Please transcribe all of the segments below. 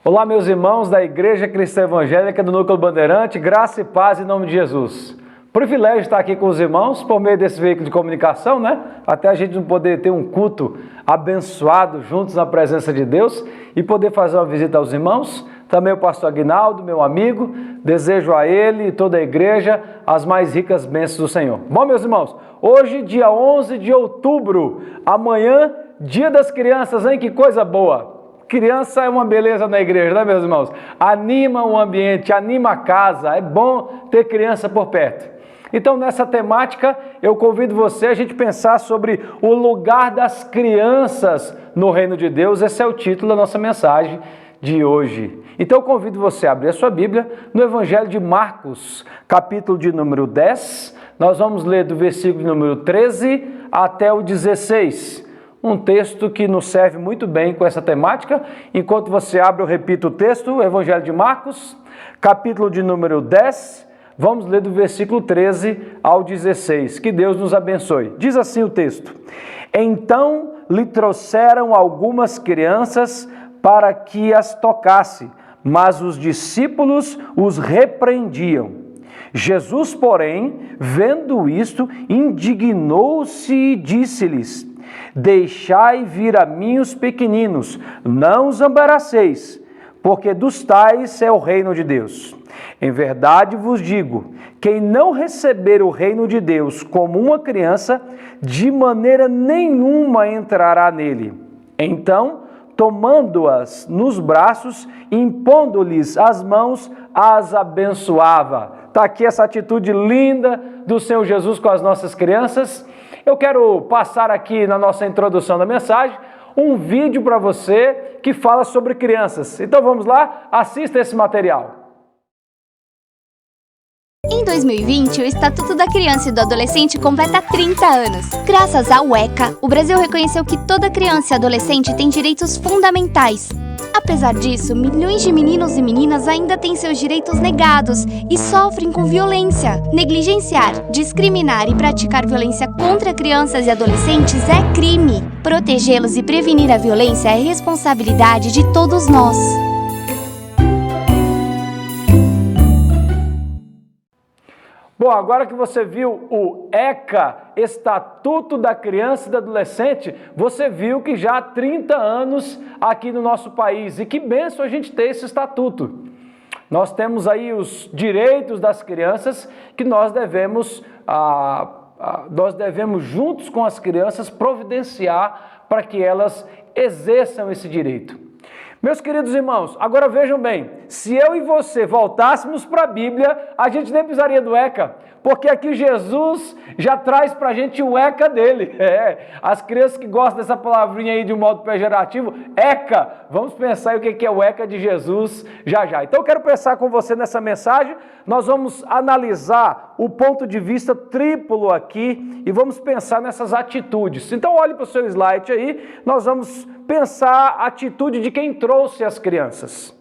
Olá, meus irmãos da Igreja Cristã Evangélica do Núcleo Bandeirante, graça e paz em nome de Jesus. Privilégio estar aqui com os irmãos por meio desse veículo de comunicação, né? Até a gente não poder ter um culto abençoado juntos na presença de Deus e poder fazer uma visita aos irmãos. Também o pastor Aguinaldo, meu amigo, desejo a ele e toda a igreja as mais ricas bênçãos do Senhor. Bom, meus irmãos, hoje, dia 11 de outubro, amanhã, dia das crianças, hein? Que coisa boa! Criança é uma beleza na igreja, né, meus irmãos? Anima o ambiente, anima a casa, é bom ter criança por perto. Então, nessa temática, eu convido você a gente pensar sobre o lugar das crianças no reino de Deus. Esse é o título da nossa mensagem de hoje. Então, eu convido você a abrir a sua Bíblia no Evangelho de Marcos, capítulo de número 10. Nós vamos ler do versículo de número 13 até o 16. Um texto que nos serve muito bem com essa temática. Enquanto você abre, eu repito o texto, o Evangelho de Marcos, capítulo de número 10, vamos ler do versículo 13 ao 16. Que Deus nos abençoe. Diz assim o texto: Então lhe trouxeram algumas crianças para que as tocasse, mas os discípulos os repreendiam. Jesus, porém, vendo isto, indignou-se e disse-lhes: Deixai vir a mim os pequeninos, não os embaraceis, porque dos tais é o reino de Deus. Em verdade vos digo, quem não receber o reino de Deus como uma criança, de maneira nenhuma entrará nele. Então, tomando-as nos braços, impondo-lhes as mãos, as abençoava. Está aqui essa atitude linda do Senhor Jesus com as nossas crianças. Eu quero passar aqui na nossa introdução da mensagem um vídeo para você que fala sobre crianças. Então vamos lá, assista esse material. Em 2020, o Estatuto da Criança e do Adolescente completa 30 anos. Graças ao ECA, o Brasil reconheceu que toda criança e adolescente tem direitos fundamentais. Apesar disso, milhões de meninos e meninas ainda têm seus direitos negados e sofrem com violência. Negligenciar, discriminar e praticar violência contra crianças e adolescentes é crime. Protegê-los e prevenir a violência é responsabilidade de todos nós. Bom, agora que você viu o ECA, Estatuto da Criança e do Adolescente, você viu que já há 30 anos aqui no nosso país. E que bênção a gente ter esse estatuto. Nós temos aí os direitos das crianças que nós devemos juntos com as crianças providenciar para que elas exerçam esse direito. Meus queridos irmãos, agora vejam bem, se eu e você voltássemos para a Bíblia, a gente nem precisaria do ECA, porque aqui Jesus já traz para a gente o ECA dele. As crianças que gostam dessa palavrinha aí de um modo pejorativo, ECA, vamos pensar o que é o ECA de Jesus já já. Então eu quero pensar com você nessa mensagem, nós vamos analisar o ponto de vista triplo aqui e vamos pensar nessas atitudes. Então olhe para o seu slide aí, nós vamos pensar a atitude de quem trouxe as crianças.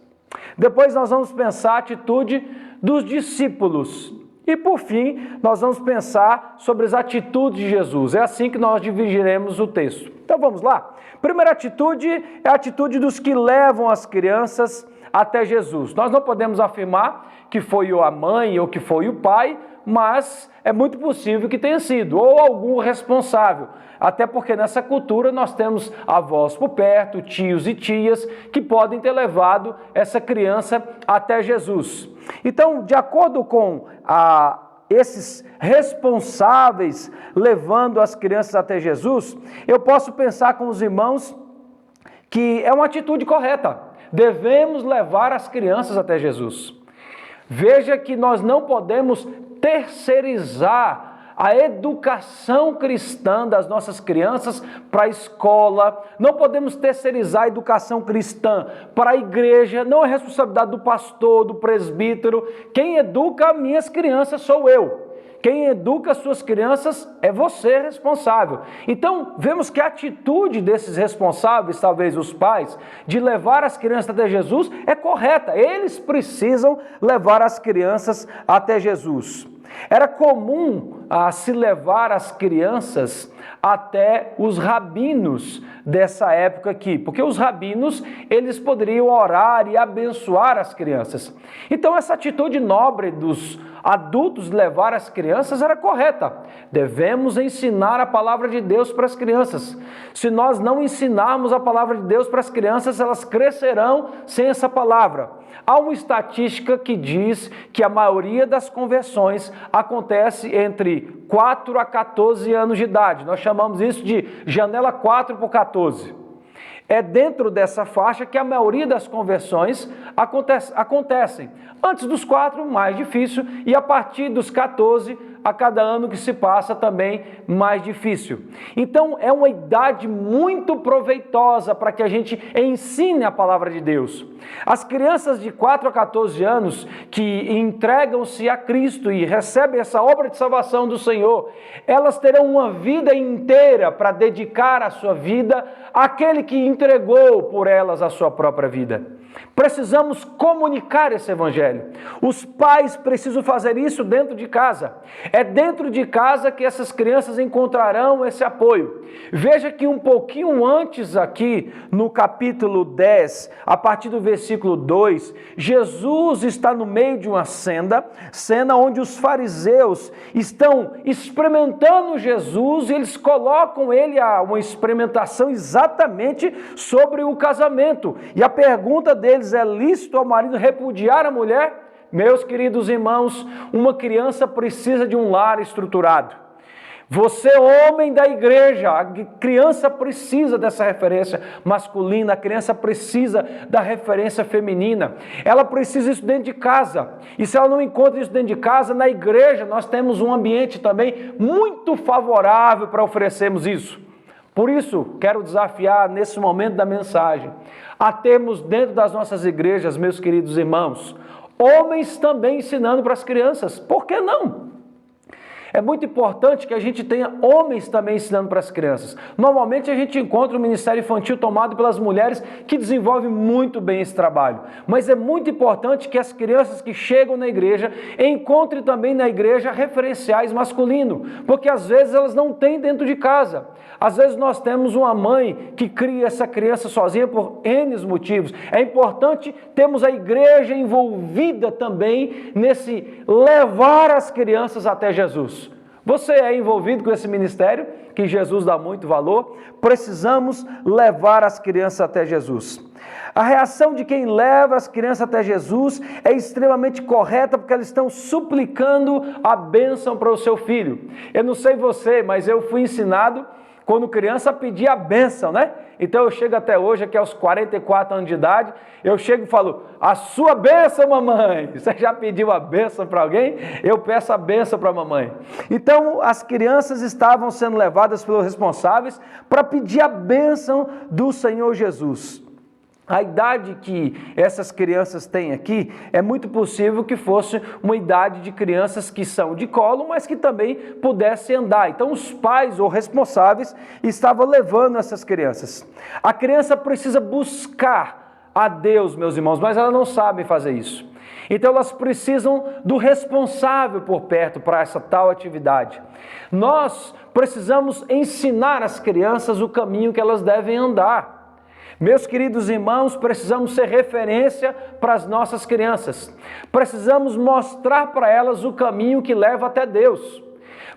Depois nós vamos pensar a atitude dos discípulos. E por fim, nós vamos pensar sobre as atitudes de Jesus. É assim que nós dividiremos o texto. Então vamos lá. Primeira atitude é a atitude dos que levam as crianças até Jesus. Nós não podemos afirmar que foi a mãe ou que foi o pai, mas é muito possível que tenha sido, ou algum responsável. Até porque nessa cultura nós temos avós por perto, tios e tias, que podem ter levado essa criança até Jesus. Então, de acordo com esses responsáveis levando as crianças até Jesus, eu posso pensar com os irmãos que é uma atitude correta. Devemos levar as crianças até Jesus. Veja que nós não podemos terceirizar a educação cristã das nossas crianças para a escola, não podemos terceirizar a educação cristã para a igreja, não é responsabilidade do pastor, do presbítero. Quem educa minhas crianças sou eu. Quem educa as suas crianças é você responsável. Então, vemos que a atitude desses responsáveis, talvez os pais, de levar as crianças até Jesus é correta. Eles precisam levar as crianças até Jesus. Era comum se levar as crianças até os rabinos dessa época aqui, porque os rabinos, eles poderiam orar e abençoar as crianças. Então essa atitude nobre dos adultos levar as crianças era correta. Devemos ensinar a palavra de Deus para as crianças. Se nós não ensinarmos a palavra de Deus para as crianças, elas crescerão sem essa palavra. Há uma estatística que diz que a maioria das conversões acontece entre 4 a 14 anos de idade. Nós chamamos isso de janela 4 por 14. É dentro dessa faixa que a maioria das conversões acontecem. Antes dos 4, mais difícil, e a partir dos 14, a cada ano que se passa também mais difícil. Então é uma idade muito proveitosa para que a gente ensine a palavra de Deus. As crianças de 4 a 14 anos que entregam-se a Cristo e recebem essa obra de salvação do Senhor, elas terão uma vida inteira para dedicar a sua vida àquele que entregou por elas a sua própria vida. Precisamos comunicar esse evangelho. Os pais precisam fazer isso dentro de casa. É dentro de casa que essas crianças encontrarão esse apoio. Veja que um pouquinho antes aqui, no capítulo 10, a partir do versículo 2, Jesus está no meio de uma cena onde os fariseus estão experimentando Jesus e eles colocam ele a uma experimentação exatamente sobre o casamento. E a pergunta deles é: lícito ao marido repudiar a mulher? Meus queridos irmãos, uma criança precisa de um lar estruturado. Você, homem da igreja, a criança precisa dessa referência masculina, a criança precisa da referência feminina. Ela precisa isso dentro de casa. E se ela não encontra isso dentro de casa, na igreja nós temos um ambiente também muito favorável para oferecermos isso. Por isso, quero desafiar nesse momento da mensagem a termos dentro das nossas igrejas, meus queridos irmãos, homens também ensinando para as crianças. Por que não? É muito importante que a gente tenha homens também ensinando para as crianças. Normalmente a gente encontra o ministério infantil tomado pelas mulheres que desenvolvem muito bem esse trabalho. Mas é muito importante que as crianças que chegam na igreja encontrem também na igreja referenciais masculinos, porque às vezes elas não têm dentro de casa. Às vezes nós temos uma mãe que cria essa criança sozinha por N motivos. É importante termos a igreja envolvida também nesse levar as crianças até Jesus. Você é envolvido com esse ministério, que Jesus dá muito valor? Precisamos levar as crianças até Jesus. A reação de quem leva as crianças até Jesus é extremamente correta, porque elas estão suplicando a bênção para o seu filho. Eu não sei você, mas eu fui ensinado quando criança a pedir a bênção, né? Então eu chego até hoje, aqui aos 44 anos de idade, eu chego e falo: a sua bênção, mamãe. Você já pediu a bênção para alguém? Eu peço a bênção para a mamãe. Então as crianças estavam sendo levadas pelos responsáveis para pedir a bênção do Senhor Jesus. A idade que essas crianças têm aqui, é muito possível que fosse uma idade de crianças que são de colo, mas que também pudessem andar. Então os pais ou responsáveis estavam levando essas crianças. A criança precisa buscar a Deus, meus irmãos, mas elas não sabem fazer isso. Então elas precisam do responsável por perto para essa tal atividade. Nós precisamos ensinar as crianças o caminho que elas devem andar. Meus queridos irmãos, precisamos ser referência para as nossas crianças. Precisamos mostrar para elas o caminho que leva até Deus.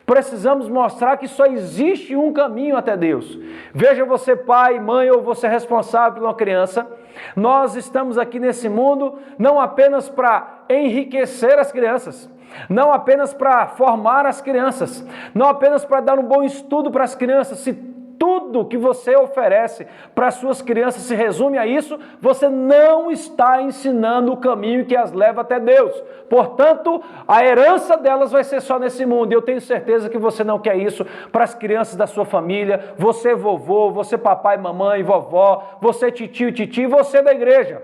Precisamos mostrar que só existe um caminho até Deus. Veja você, pai, mãe, ou você responsável por uma criança. Nós estamos aqui nesse mundo não apenas para enriquecer as crianças, não apenas para formar as crianças, não apenas para dar um bom estudo para as crianças. Se tudo que você oferece para as suas crianças se resume a isso, você não está ensinando o caminho que as leva até Deus. Portanto, a herança delas vai ser só nesse mundo. E eu tenho certeza que você não quer isso para as crianças da sua família. Você vovô, você papai, mamãe, vovó, você titio, titi, você da igreja.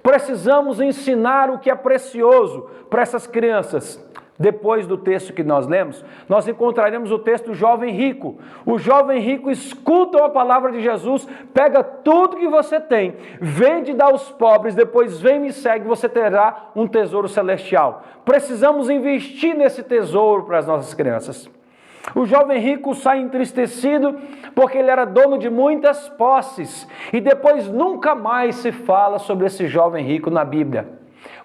Precisamos ensinar o que é precioso para essas crianças. Depois do texto que nós lemos, nós encontraremos o texto do jovem rico. O jovem rico escuta a palavra de Jesus, pega tudo que você tem, vende e dá aos pobres, depois vem e me segue, você terá um tesouro celestial. Precisamos investir nesse tesouro para as nossas crianças. O jovem rico sai entristecido porque ele era dono de muitas posses e depois nunca mais se fala sobre esse jovem rico na Bíblia.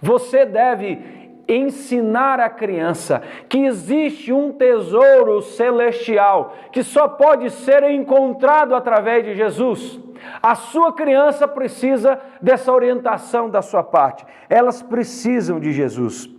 Você deve ensinar a criança que existe um tesouro celestial que só pode ser encontrado através de Jesus. A sua criança precisa dessa orientação da sua parte. Elas precisam de Jesus.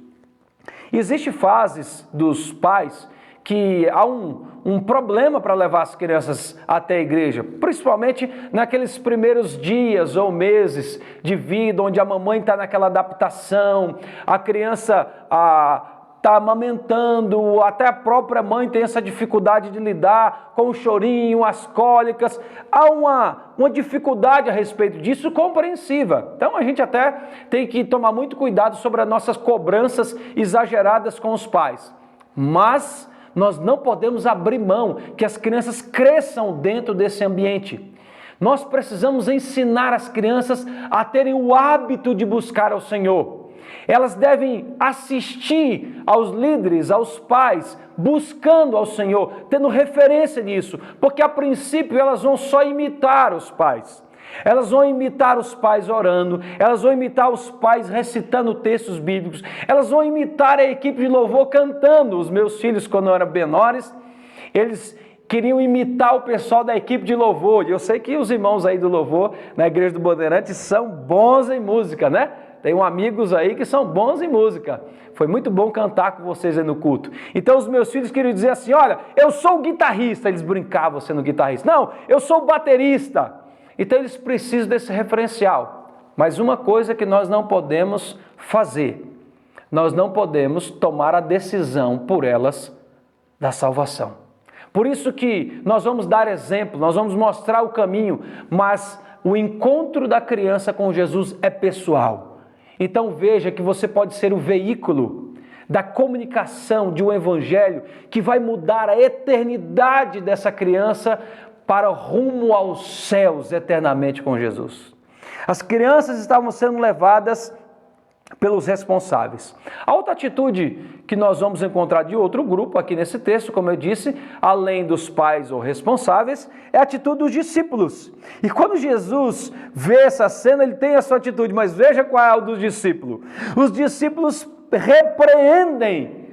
Existem fases dos pais que há um problema para levar as crianças até a igreja, principalmente naqueles primeiros dias ou meses de vida, onde a mamãe está naquela adaptação, a criança está amamentando, até a própria mãe tem essa dificuldade de lidar com o chorinho, as cólicas. Há uma dificuldade a respeito disso compreensiva. Então a gente até tem que tomar muito cuidado sobre as nossas cobranças exageradas com os pais. Mas nós não podemos abrir mão que as crianças cresçam dentro desse ambiente. Nós precisamos ensinar as crianças a terem o hábito de buscar ao Senhor. Elas devem assistir aos líderes, aos pais, buscando ao Senhor, tendo referência nisso, porque a princípio elas vão só imitar os pais. Elas vão imitar os pais orando, elas vão imitar os pais recitando textos bíblicos, elas vão imitar a equipe de louvor cantando. Os meus filhos, quando eram menores, eles queriam imitar o pessoal da equipe de louvor. E eu sei que os irmãos aí do louvor, na Igreja do Bandeirante, são bons em música, né? Tenho amigos aí que são bons em música. Foi muito bom cantar com vocês aí no culto. Então os meus filhos queriam dizer assim, olha, eu sou o guitarrista. Eles brincavam sendo guitarrista. Não, eu sou o baterista. Então eles precisam desse referencial. Mas uma coisa que nós não podemos fazer, nós não podemos tomar a decisão por elas da salvação. Por isso que nós vamos dar exemplo, nós vamos mostrar o caminho, mas o encontro da criança com Jesus é pessoal. Então veja que você pode ser o veículo da comunicação de um evangelho que vai mudar a eternidade dessa criança para rumo aos céus eternamente com Jesus. As crianças estavam sendo levadas pelos responsáveis. A outra atitude que nós vamos encontrar de outro grupo aqui nesse texto, como eu disse, além dos pais ou responsáveis, é a atitude dos discípulos. E quando Jesus vê essa cena, ele tem a sua atitude, mas veja qual é a dos discípulos. Os discípulos repreendem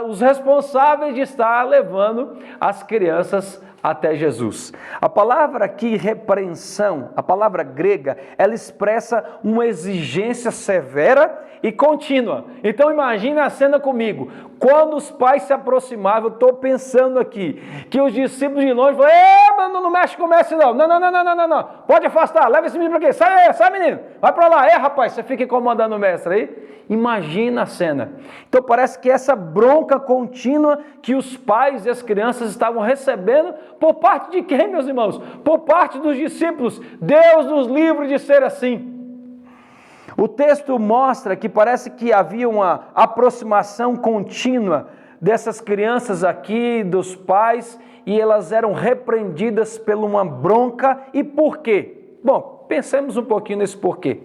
os responsáveis de estar levando as crianças até Jesus. A palavra aqui, repreensão, a palavra grega, ela expressa uma exigência severa e contínua. Então imagine a cena comigo. Quando os pais se aproximavam, eu estou pensando aqui, que os discípulos de longe falaram, não mexe com o mestre não, não, pode afastar, leva esse menino para aqui, sai menino, vai para lá, rapaz, você fica incomodando o mestre aí. Imagina a cena. Então parece que essa bronca contínua que os pais e as crianças estavam recebendo, por parte de quem, meus irmãos? Por parte dos discípulos. Deus nos livre de ser assim. O texto mostra que parece que havia uma aproximação contínua dessas crianças aqui, dos pais, e elas eram repreendidas por uma bronca. E por quê? Bom, pensemos um pouquinho nesse porquê.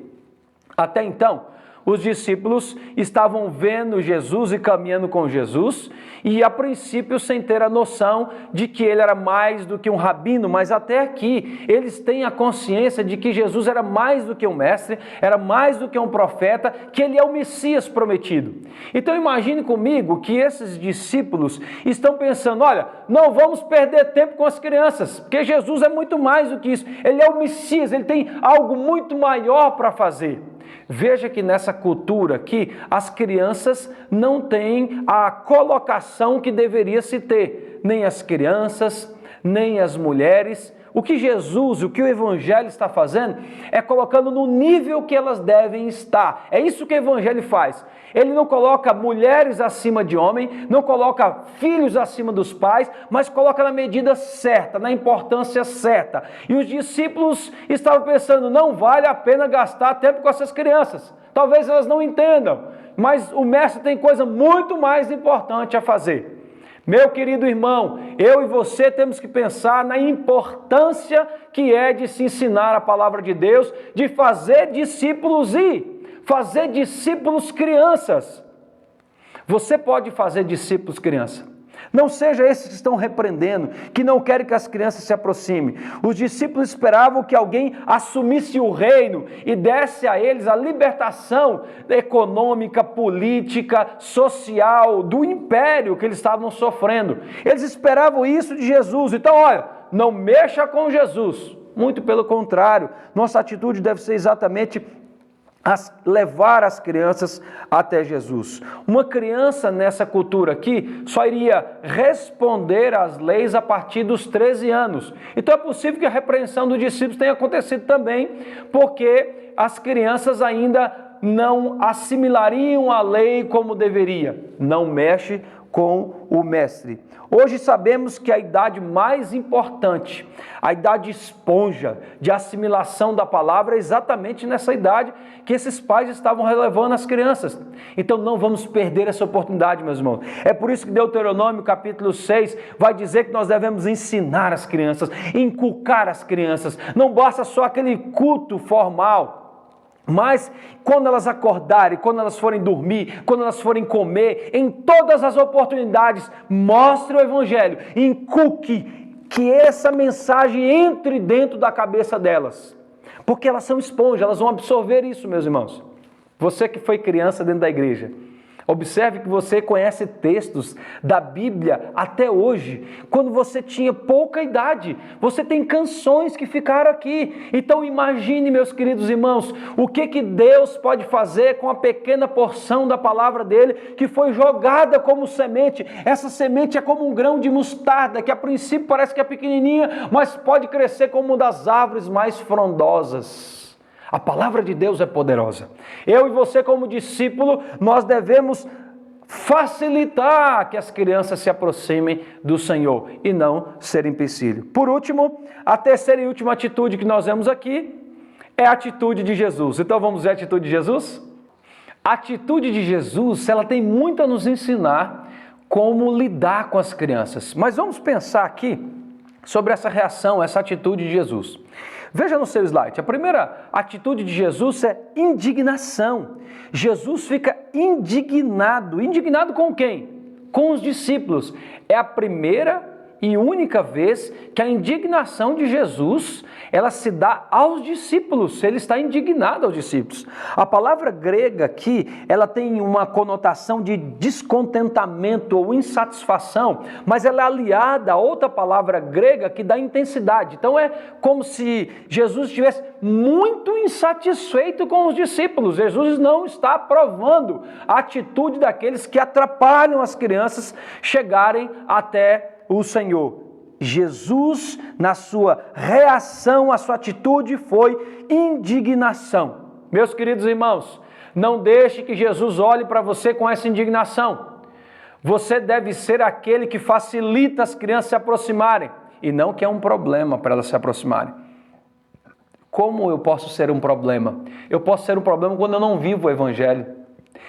Até então, os discípulos estavam vendo Jesus e caminhando com Jesus, e a princípio sem ter a noção de que ele era mais do que um rabino, mas até aqui eles têm a consciência de que Jesus era mais do que um mestre, era mais do que um profeta, que ele é o Messias prometido. Então imagine comigo que esses discípulos estão pensando, olha, não vamos perder tempo com as crianças, porque Jesus é muito mais do que isso, ele é o Messias, ele tem algo muito maior para fazer. Veja que nessa cultura aqui, as crianças não têm a colocação que deveria se ter, nem as crianças, nem as mulheres. O que Jesus, o que o Evangelho está fazendo, é colocando no nível que elas devem estar. É isso que o Evangelho faz. Ele não coloca mulheres acima de homem, não coloca filhos acima dos pais, mas coloca na medida certa, na importância certa. E os discípulos estavam pensando, não vale a pena gastar tempo com essas crianças. Talvez elas não entendam. mas o mestre tem coisa muito mais importante a fazer. Meu querido irmão, eu e você temos que pensar na importância que é de se ensinar a palavra de Deus, de fazer discípulos fazer discípulos crianças. Você pode fazer discípulos criança. Não seja esses que estão repreendendo, que não querem que as crianças se aproximem. Os discípulos esperavam que alguém assumisse o reino e desse a eles a libertação econômica, política, social, do império que eles estavam sofrendo. Eles esperavam isso de Jesus. Então, olha, não mexa com Jesus. Muito pelo contrário, nossa atitude deve ser exatamente levar as crianças até Jesus. Uma criança nessa cultura aqui só iria responder às leis a partir dos 13 anos. Então é possível que a repreensão dos discípulos tenha acontecido também, porque as crianças ainda não assimilariam a lei como deveria. Não mexe com o mestre. Hoje sabemos que a idade mais importante, a idade esponja de assimilação da palavra é exatamente nessa idade que esses pais estavam relevando as crianças. Então não vamos perder essa oportunidade, meus irmãos. É por isso que Deuteronômio capítulo 6 vai dizer que nós devemos ensinar as crianças, inculcar as crianças. Não basta só aquele culto formal. Mas quando elas acordarem, quando elas forem dormir, quando elas forem comer, em todas as oportunidades, mostre o Evangelho, inculque que essa mensagem entre dentro da cabeça delas. Porque elas são esponjas, elas vão absorver isso, meus irmãos. Você que foi criança dentro da igreja, observe que você conhece textos da Bíblia até hoje, quando você tinha pouca idade. Você tem canções que ficaram aqui. Então imagine, meus queridos irmãos, o que Deus pode fazer com a pequena porção da palavra dele que foi jogada como semente. Essa semente é como um grão de mostarda, que a princípio parece que é pequenininha, mas pode crescer como uma das árvores mais frondosas. A palavra de Deus é poderosa. Eu e você, como discípulo, nós devemos facilitar que as crianças se aproximem do Senhor e não ser empecilho. Por último, a terceira e última atitude que nós vemos aqui é a atitude de Jesus. Então vamos ver a atitude de Jesus? A atitude de Jesus, ela tem muito a nos ensinar como lidar com as crianças. Mas vamos pensar aqui sobre essa reação, essa atitude de Jesus. Veja no seu slide, a primeira atitude de Jesus é indignação. Jesus fica indignado. Indignado com quem? Com os discípulos. É a primeira e única vez que a indignação de Jesus, ela se dá aos discípulos. Ele está indignado aos discípulos. A palavra grega aqui, ela tem uma conotação de descontentamento ou insatisfação, mas ela é aliada a outra palavra grega que dá intensidade. Então é como se Jesus estivesse muito insatisfeito com os discípulos. Jesus não está aprovando a atitude daqueles que atrapalham as crianças chegarem até o Senhor. Jesus, na sua reação, a sua atitude foi indignação. Meus queridos irmãos, não deixe que Jesus olhe para você com essa indignação. Você deve ser aquele que facilita as crianças se aproximarem e não que é um problema para elas se aproximarem. Como eu posso ser um problema? Eu posso ser um problema quando eu não vivo o Evangelho.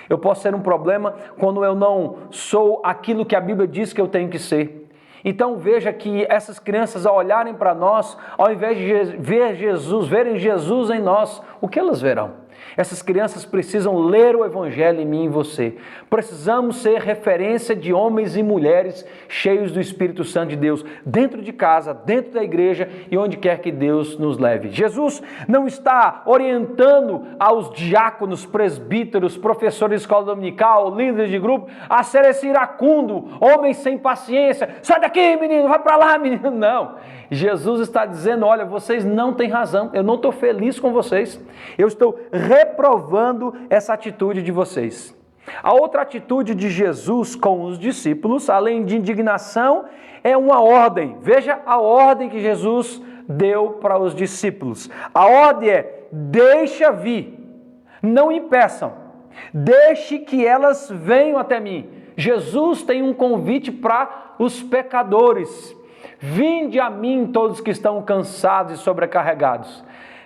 Eu posso ser um problema quando eu não sou aquilo que a Bíblia diz que eu tenho que ser. Então veja que essas crianças, ao olharem para nós, ao invés de ver Jesus, verem Jesus em nós, o que elas verão? Essas crianças precisam ler o Evangelho em mim e em você. Precisamos ser referência de homens e mulheres cheios do Espírito Santo de Deus, dentro de casa, dentro da igreja e onde quer que Deus nos leve. Jesus não está orientando aos diáconos, presbíteros, professores de escola dominical, líderes de grupo, a ser esse iracundo, homens sem paciência. Sai daqui, menino, vai para lá, menino. Não. Jesus está dizendo, olha, vocês não têm razão, eu não estou feliz com vocês, eu estou reprovando essa atitude de vocês. A outra atitude de Jesus com os discípulos, além de indignação, é uma ordem. Veja a ordem que Jesus deu para os discípulos. A ordem é, deixa vir, não impeçam, deixe que elas venham até mim. Jesus tem um convite para os pecadores. Vinde a mim todos que estão cansados e sobrecarregados.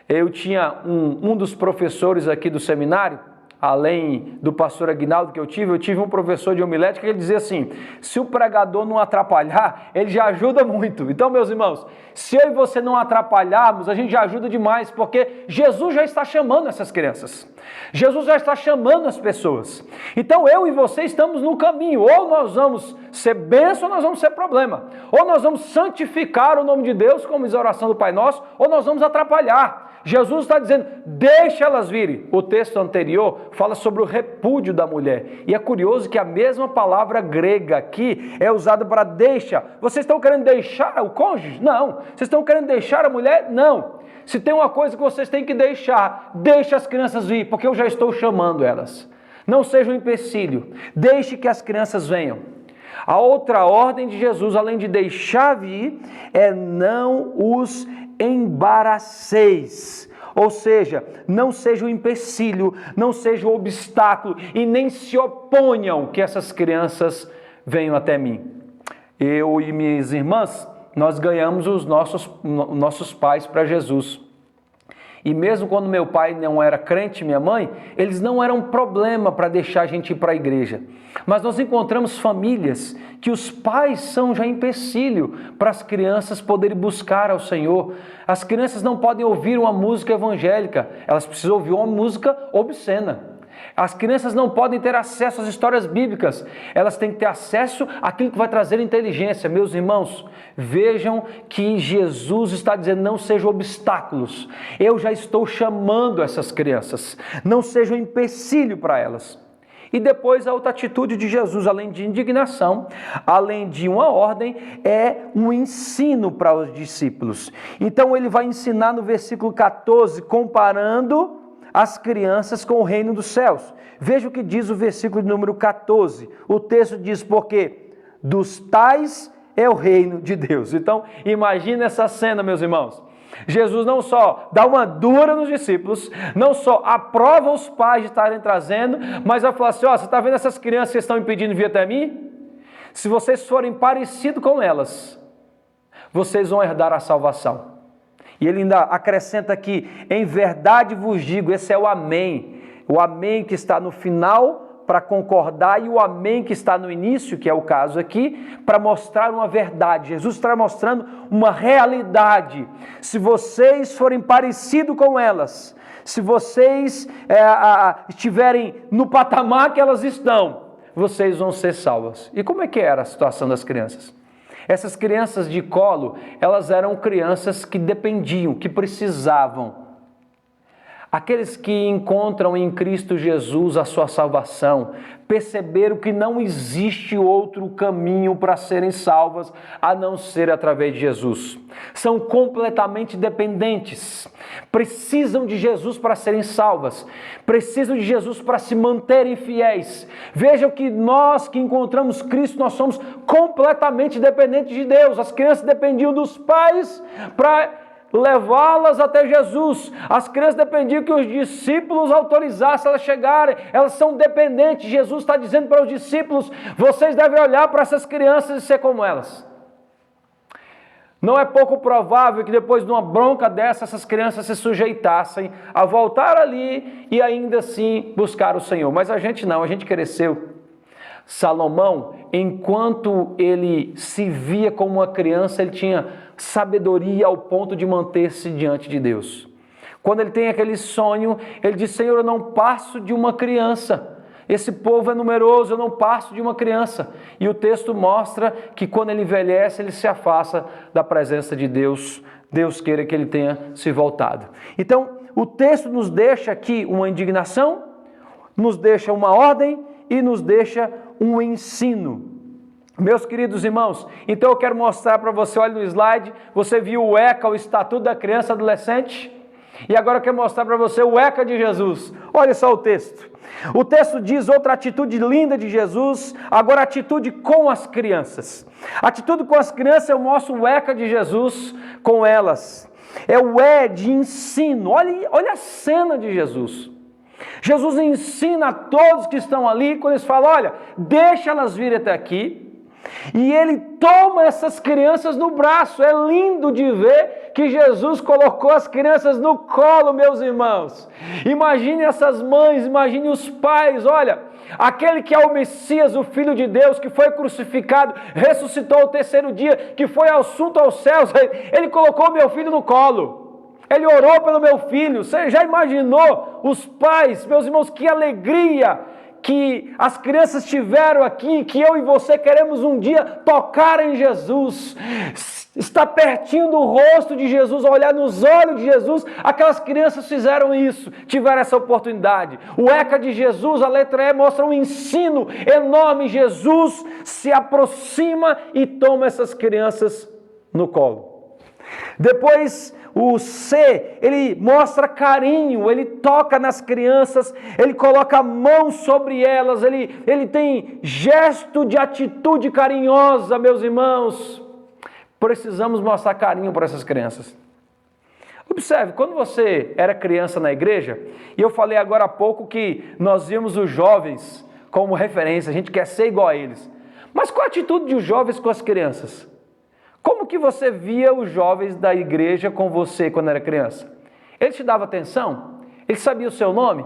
Eu tinha um dos professores aqui do seminário, além do pastor Aguinaldo que eu tive um professor de homilética que ele dizia assim, se o pregador não atrapalhar, ele já ajuda muito. Então, meus irmãos, se eu e você não atrapalharmos, a gente já ajuda demais, porque Jesus já está chamando essas crianças. Jesus já está chamando as pessoas. Então, eu e você estamos no caminho. Ou nós vamos ser bênção ou nós vamos ser problema. Ou nós vamos santificar o nome de Deus, como diz a oração do Pai Nosso, ou nós vamos atrapalhar. Jesus está dizendo, deixa elas virem. O texto anterior fala sobre o repúdio da mulher. E é curioso que a mesma palavra grega aqui é usada para deixa. Vocês estão querendo deixar o cônjuge? Não. Vocês estão querendo deixar a mulher? Não. Se tem uma coisa que vocês têm que deixar, deixa as crianças vir, porque eu já estou chamando elas. Não seja um empecilho. Deixe que as crianças venham. A outra ordem de Jesus, além de deixar vir, é não os embaraceis, ou seja, não seja um empecilho, não seja um obstáculo e nem se oponham que essas crianças venham até mim. Eu e minhas irmãs, nós ganhamos os nossos pais para Jesus. E mesmo quando meu pai não era crente, minha mãe, eles não eram problema para deixar a gente ir para a igreja. Mas nós encontramos famílias que os pais são já empecilho para as crianças poderem buscar ao Senhor. As crianças não podem ouvir uma música evangélica, elas precisam ouvir uma música obscena. As crianças não podem ter acesso às histórias bíblicas, elas têm que ter acesso àquilo que vai trazer inteligência. Meus irmãos, vejam que Jesus está dizendo, não sejam obstáculos. Eu já estou chamando essas crianças, não sejam um empecilho para elas. E depois a outra atitude de Jesus, além de indignação, além de uma ordem, é um ensino para os discípulos. Então ele vai ensinar no versículo 14, comparando as crianças com o reino dos céus. Veja o que diz o versículo número 14. O texto diz, porque dos tais é o reino de Deus. Então, imagina essa cena, meus irmãos. Jesus não só dá uma dura nos discípulos, não só aprova os pais de estarem trazendo, mas vai falar assim, você está vendo essas crianças que estão impedindo de vir até mim? Se vocês forem parecidos com elas, vocês vão herdar a salvação. E ele ainda acrescenta aqui, em verdade vos digo, esse é o amém que está no final para concordar e o amém que está no início, que é o caso aqui, para mostrar uma verdade. Jesus está mostrando uma realidade. Se vocês forem parecidos com elas, se vocês estiverem no patamar que elas estão, vocês vão ser salvas. E como é que era a situação das crianças? Essas crianças de colo, elas eram crianças que dependiam, que precisavam. Aqueles que encontram em Cristo Jesus a sua salvação, perceberam que não existe outro caminho para serem salvas a não ser através de Jesus. São completamente dependentes, precisam de Jesus para serem salvas, precisam de Jesus para se manterem fiéis. Vejam que nós que encontramos Cristo, nós somos completamente dependentes de Deus. As crianças dependiam dos pais para levá-las até Jesus. As crianças dependiam que os discípulos autorizassem elas chegarem. Elas são dependentes. Jesus está dizendo para os discípulos, vocês devem olhar para essas crianças e ser como elas. Não é pouco provável que depois de uma bronca dessa, essas crianças se sujeitassem a voltar ali e ainda assim buscar o Senhor. Mas a gente não, a gente cresceu. Salomão, enquanto ele se via como uma criança, ele tinha sabedoria ao ponto de manter-se diante de Deus. Quando ele tem aquele sonho, ele diz, Senhor, eu não passo de uma criança. Esse povo é numeroso, eu não passo de uma criança. E o texto mostra que quando ele envelhece, ele se afasta da presença de Deus. Deus queira que ele tenha se voltado. Então, o texto nos deixa aqui uma indignação, nos deixa uma ordem e nos deixa um ensino. Meus queridos irmãos, então eu quero mostrar para você, olha no slide, você viu o ECA, o Estatuto da Criança e Adolescente? E agora eu quero mostrar para você o ECA de Jesus. Olha só o texto. O texto diz outra atitude linda de Jesus, agora atitude com as crianças. Atitude com as crianças, eu mostro o ECA de Jesus com elas. É o E de ensino. Olha a cena de Jesus. Jesus ensina a todos que estão ali, quando eles falam, olha, deixa elas virem até aqui, e ele toma essas crianças no braço. É lindo de ver que Jesus colocou as crianças no colo, meus irmãos. Imagine essas mães, imagine os pais, olha, aquele que é o Messias, o Filho de Deus, que foi crucificado, ressuscitou ao terceiro dia, que foi assunto aos céus, ele colocou meu filho no colo. Ele orou pelo meu filho. Você já imaginou os pais, meus irmãos, que alegria que as crianças tiveram aqui, que eu e você queremos um dia tocar em Jesus, estar pertinho do rosto de Jesus, olhar nos olhos de Jesus. Aquelas crianças fizeram isso, tiveram essa oportunidade. O ECA de Jesus, a letra E, mostra um ensino enorme. Jesus se aproxima e toma essas crianças no colo. Depois, o C, ele mostra carinho, ele toca nas crianças, ele coloca a mão sobre elas, ele tem gesto de atitude carinhosa, meus irmãos. Precisamos mostrar carinho para essas crianças. Observe, quando você era criança na igreja, e eu falei agora há pouco que nós víamos os jovens como referência, a gente quer ser igual a eles. Mas qual a atitude dos jovens com as crianças? Como que você via os jovens da igreja com você quando era criança? Eles te davam atenção? Eles sabiam o seu nome?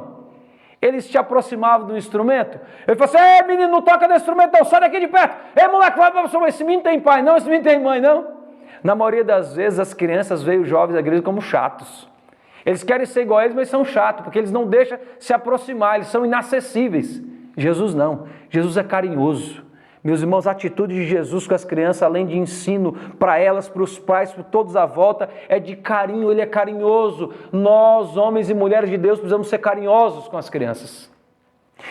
Eles te aproximavam do instrumento? Ele falou assim: ei, menino, não toca no instrumento não, sai daqui de perto. Ei, moleque, vai para você, esse menino tem pai não, esse menino tem mãe não. Na maioria das vezes as crianças veem os jovens da igreja como chatos. Eles querem ser igual a eles, mas são chatos, porque eles não deixam se aproximar, eles são inacessíveis. Jesus não, Jesus é carinhoso. Meus irmãos, a atitude de Jesus com as crianças, além de ensino para elas, para os pais, para todos à volta, é de carinho, ele é carinhoso. Nós, homens e mulheres de Deus, precisamos ser carinhosos com as crianças.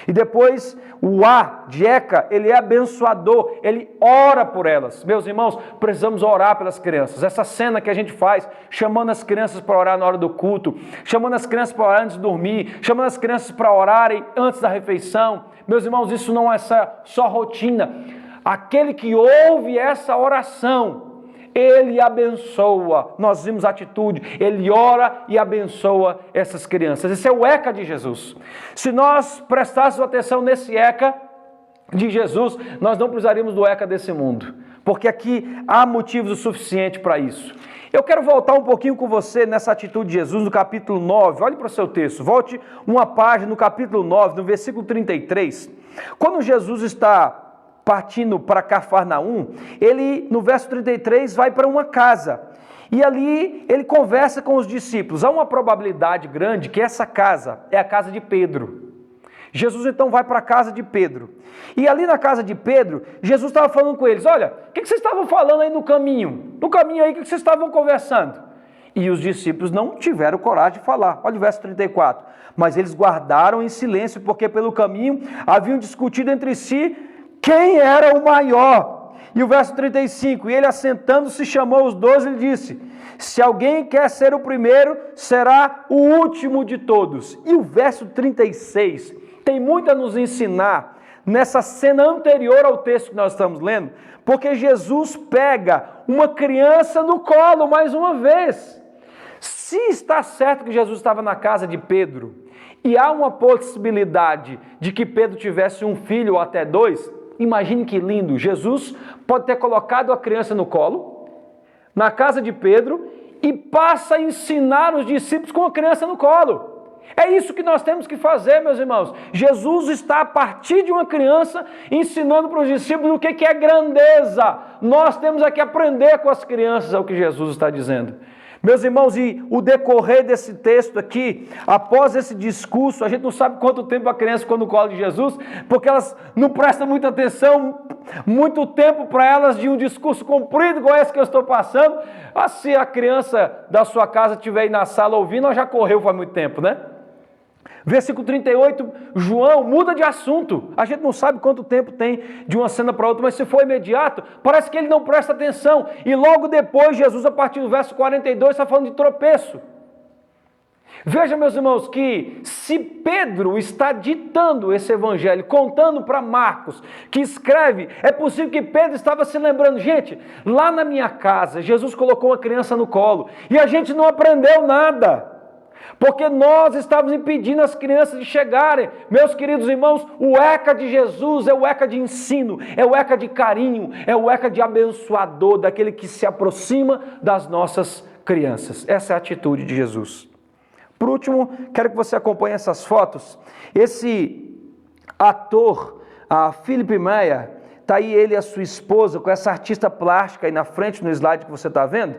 E depois, o A de ECA, ele é abençoador, ele ora por elas. Meus irmãos, precisamos orar pelas crianças. Essa cena que a gente faz, chamando as crianças para orar na hora do culto, chamando as crianças para orar antes de dormir, chamando as crianças para orarem antes da refeição. Meus irmãos, isso não é só rotina. Aquele que ouve essa oração, ele abençoa. Nós vimos a atitude, ele ora e abençoa essas crianças. Esse é o ECA de Jesus. Se nós prestássemos atenção nesse ECA de Jesus, nós não precisaríamos do ECA desse mundo, porque aqui há motivos o suficiente para isso. Eu quero voltar um pouquinho com você nessa atitude de Jesus no capítulo 9. Olhe para o seu texto, volte uma página no capítulo 9, no versículo 33. Quando Jesus está partindo para Cafarnaum, ele, no verso 33, vai para uma casa. E ali ele conversa com os discípulos. Há uma probabilidade grande que essa casa é a casa de Pedro. Jesus então vai para a casa de Pedro. E ali na casa de Pedro, Jesus estava falando com eles: olha, o que vocês estavam falando aí no caminho? No caminho aí, o que vocês estavam conversando? E os discípulos não tiveram coragem de falar. Olha o verso 34. Mas eles guardaram em silêncio, porque pelo caminho haviam discutido entre si quem era o maior. E o verso 35, e ele assentando-se chamou os 12 e disse: se alguém quer ser o primeiro, será o último de todos. E o verso 36 tem muito a nos ensinar nessa cena anterior ao texto que nós estamos lendo, porque Jesus pega uma criança no colo mais uma vez. Se está certo que Jesus estava na casa de Pedro, e há uma possibilidade de que Pedro tivesse um filho ou até dois, imagine que lindo, Jesus pode ter colocado a criança no colo, na casa de Pedro, e passa a ensinar os discípulos com a criança no colo. É isso que nós temos que fazer, meus irmãos. Jesus está a partir de uma criança ensinando para os discípulos o que é grandeza. Nós temos que aprender com as crianças, é o que Jesus está dizendo. Meus irmãos, e o decorrer desse texto aqui, após esse discurso, a gente não sabe quanto tempo a criança ficou no colo de Jesus, porque elas não prestam muita atenção, muito tempo para elas de um discurso comprido igual esse que eu estou passando. Se a criança da sua casa estiver aí na sala ouvindo, ela já correu faz muito tempo, né? Versículo 38, João muda de assunto. A gente não sabe quanto tempo tem de uma cena para outra, mas se for imediato, parece que ele não presta atenção. E logo depois, Jesus, a partir do verso 42, está falando de tropeço. Veja, meus irmãos, que se Pedro está ditando esse evangelho, contando para Marcos, que escreve, é possível que Pedro estava se lembrando: gente, lá na minha casa, Jesus colocou uma criança no colo, e a gente não aprendeu nada. Porque nós estávamos impedindo as crianças de chegarem. Meus queridos irmãos, o ECA de Jesus é o ECA de ensino, é o ECA de carinho, é o ECA de abençoador, daquele que se aproxima das nossas crianças. Essa é a atitude de Jesus. Por último, quero que você acompanhe essas fotos. Esse ator, Philip Meyer, está aí ele e a sua esposa, com essa artista plástica aí na frente, no slide que você está vendo,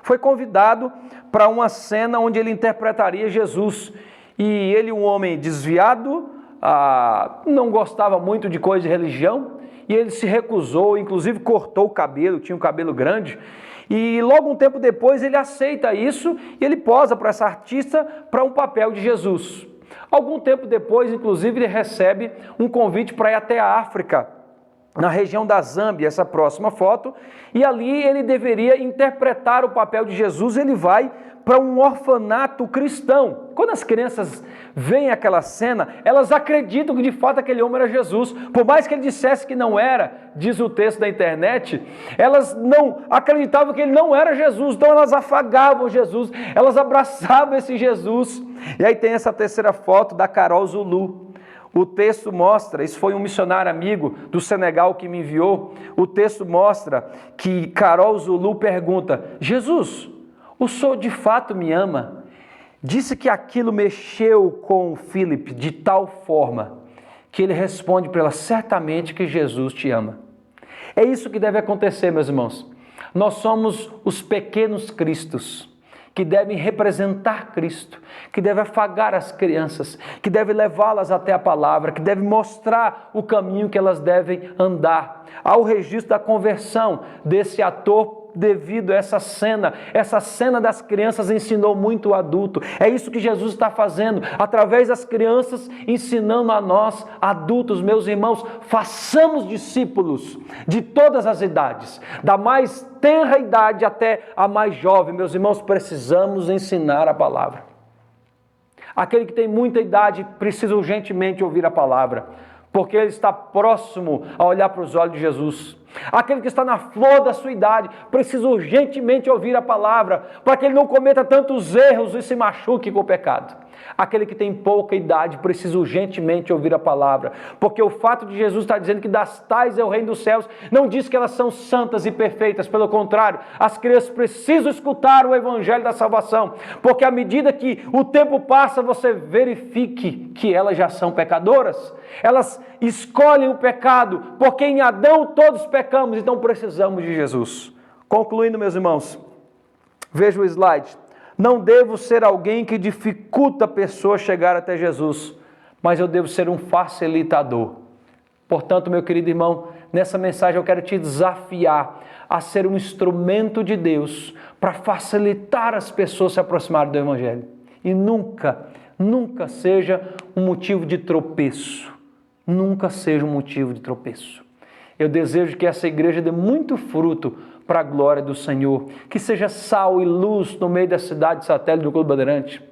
foi convidado para uma cena onde ele interpretaria Jesus. E ele, um homem desviado, não gostava muito de coisa de religião, e ele se recusou, inclusive cortou o cabelo, tinha um cabelo grande, e logo um tempo depois ele aceita isso e ele posa para essa artista para um papel de Jesus. Algum tempo depois, inclusive, ele recebe um convite para ir até a África, na região da Zâmbia, essa próxima foto, e ali ele deveria interpretar o papel de Jesus. Ele vai para um orfanato cristão. Quando as crianças veem aquela cena, elas acreditam que de fato aquele homem era Jesus. Por mais que ele dissesse que não era, diz o texto da internet, elas não acreditavam que ele não era Jesus, então elas afagavam Jesus, elas abraçavam esse Jesus. E aí tem essa terceira foto da Carol Zulu. O texto mostra, isso foi um missionário amigo do Senegal que me enviou, o texto mostra que Carol Zulu pergunta: Jesus, o senhor de fato me ama? Disse que aquilo mexeu com o Philip de tal forma que ele responde para ela: certamente que Jesus te ama. É isso que deve acontecer, meus irmãos. Nós somos os pequenos cristos, que devem representar Cristo, que devem afagar as crianças, que devem levá-las até a palavra, que devem mostrar o caminho que elas devem andar. Há o registro da conversão desse ator devido a essa cena das crianças ensinou muito o adulto. É isso que Jesus está fazendo, através das crianças, ensinando a nós, adultos, meus irmãos, façamos discípulos de todas as idades, da mais tenra idade até a mais jovem. Meus irmãos, precisamos ensinar a palavra. Aquele que tem muita idade precisa urgentemente ouvir a palavra, porque ele está próximo a olhar para os olhos de Jesus. Aquele que está na flor da sua idade precisa urgentemente ouvir a palavra, para que ele não cometa tantos erros e se machuque com o pecado. Aquele que tem pouca idade precisa urgentemente ouvir a palavra, porque o fato de Jesus estar dizendo que das tais é o reino dos céus, não diz que elas são santas e perfeitas, pelo contrário, as crianças precisam escutar o evangelho da salvação, porque à medida que o tempo passa, você verifique que elas já são pecadoras, elas escolhem o pecado, porque em Adão todos pecamos, então precisamos de Jesus. Concluindo, meus irmãos, veja o slide. Não devo ser alguém que dificulta a pessoa chegar até Jesus, mas eu devo ser um facilitador. Portanto, meu querido irmão, nessa mensagem eu quero te desafiar a ser um instrumento de Deus para facilitar as pessoas se aproximarem do Evangelho. E nunca seja um motivo de tropeço. Nunca seja um motivo de tropeço. Eu desejo que essa igreja dê muito fruto para a glória do Senhor, que seja sal e luz no meio da cidade satélite do Clube Bandeirante,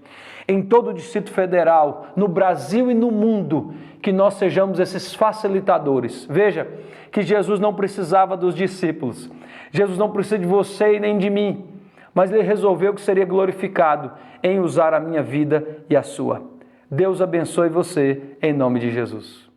em todo o Distrito Federal, no Brasil e no mundo, que nós sejamos esses facilitadores. Veja que Jesus não precisava dos discípulos, Jesus não precisa de você e nem de mim, mas Ele resolveu que seria glorificado em usar a minha vida e a sua. Deus abençoe você, em nome de Jesus.